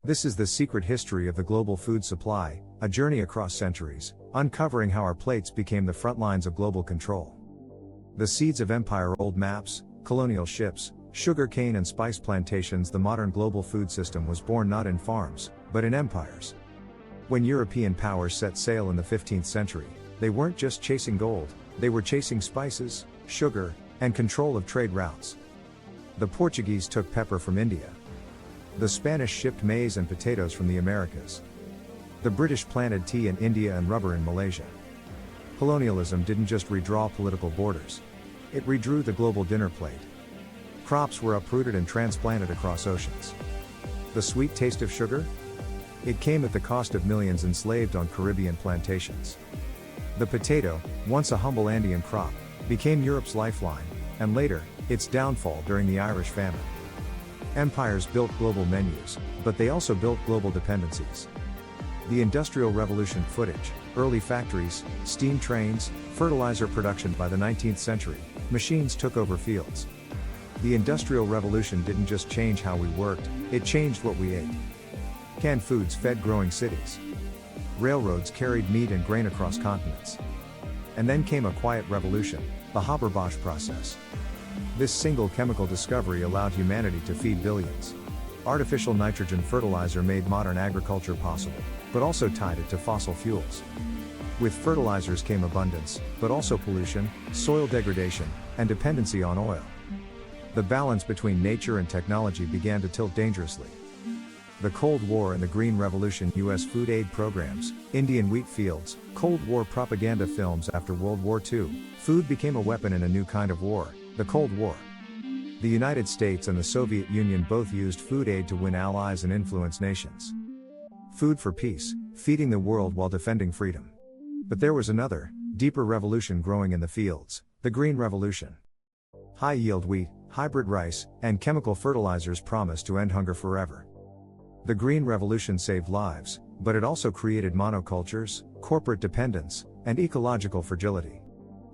This is the secret history of the global food supply, a journey across centuries, uncovering how our plates became the front lines of global control. The seeds of empire, old maps, colonial ships, sugar cane and spice plantations. The modern global food system was born not in farms, but in empires. When European powers set sail in the 15th century, they weren't just chasing gold, they were chasing spices, sugar, and control of trade routes. The Portuguese took pepper from India. The Spanish shipped maize and potatoes from the Americas. The British planted tea in India and rubber in Malaysia. Colonialism didn't just redraw political borders. It redrew the global dinner plate. Crops were uprooted and transplanted across oceans. The sweet taste of sugar? It came at the cost of millions enslaved on Caribbean plantations. The potato, once a humble Andean crop, became Europe's lifeline, and later, its downfall during the Irish famine. Empires built global menus, but they also built global dependencies. The Industrial Revolution footage, early factories, steam trains, fertilizer production. By the 19th century, machines took over fields. The Industrial Revolution didn't just change how we worked, it changed what we ate. Canned foods fed growing cities. Railroads carried meat and grain across continents. And then came a quiet revolution, the Haber-Bosch process. This single chemical discovery allowed humanity to feed billions. Artificial nitrogen fertilizer made modern agriculture possible, but also tied it to fossil fuels. With fertilizers came abundance, but also pollution, soil degradation, and dependency on oil. The balance between nature and technology began to tilt dangerously. The Cold War and the Green Revolution. US food aid programs, Indian wheat fields, Cold War propaganda films. After World War II, food became a weapon in a new kind of war, the Cold War. The United States and the Soviet Union both used food aid to win allies and influence nations. Food for peace, feeding the world while defending freedom. But there was another, deeper revolution growing in the fields, the Green Revolution. High-yield wheat, hybrid rice, and chemical fertilizers promised to end hunger forever. The Green Revolution saved lives, but it also created monocultures, corporate dependence, and ecological fragility.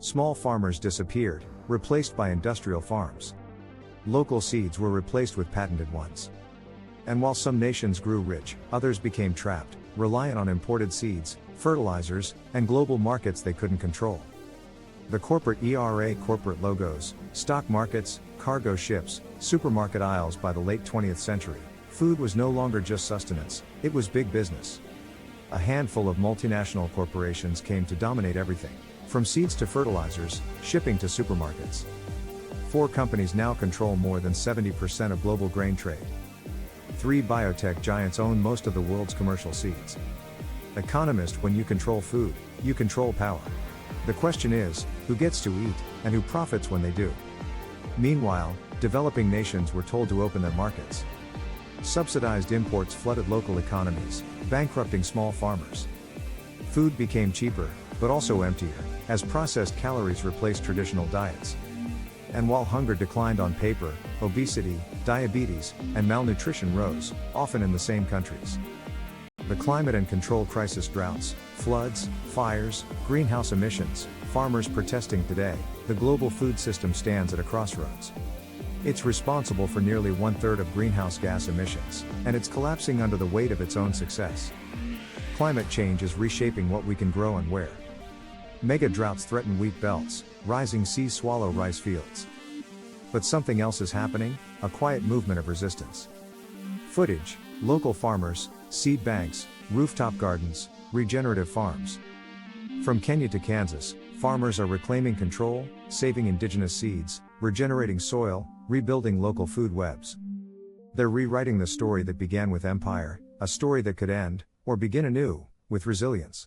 Small farmers disappeared, replaced by industrial farms. Local seeds were replaced with patented ones. And while some nations grew rich, others became trapped, reliant on imported seeds, fertilizers, and global markets they couldn't control. The corporate era, corporate logos, stock markets, cargo ships, supermarket aisles. By the late 20th century, food was no longer just sustenance, it was big business. A handful of multinational corporations came to dominate everything, from seeds to fertilizers, shipping to supermarkets. 4 companies now control more than 70% of global grain trade. 3 biotech giants own most of the world's commercial seeds. Economist: when you control food, you control power. The question is, who gets to eat, and who profits when they do? Meanwhile, developing nations were told to open their markets. Subsidized imports flooded local economies, bankrupting small farmers. Food became cheaper, but also emptier, as processed calories replaced traditional diets. And while hunger declined on paper, obesity, diabetes, and malnutrition rose, often in the same countries. The climate and control crisis: droughts, floods, fires, greenhouse emissions, farmers protesting. Today, the global food system stands at a crossroads. It's responsible for nearly 1/3 of greenhouse gas emissions, and it's collapsing under the weight of its own success. Climate change is reshaping what we can grow and where. Mega droughts threaten wheat belts, rising seas swallow rice fields. But something else is happening, a quiet movement of resistance. Footage: local farmers, seed banks, rooftop gardens, regenerative farms. From Kenya to Kansas, farmers are reclaiming control, saving indigenous seeds, regenerating soil, rebuilding local food webs. They're rewriting the story that began with empire, a story that could end, or begin anew, with resilience.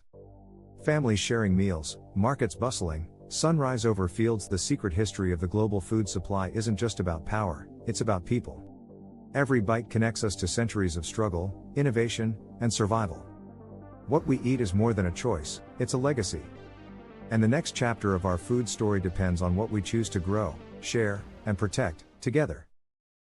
Families sharing meals, markets bustling, sunrise over fields. The secret history of the global food supply isn't just about power, it's about people. Every bite connects us to centuries of struggle, innovation, and survival. What we eat is more than a choice, it's a legacy. And the next chapter of our food story depends on what we choose to grow, share, and protect, together.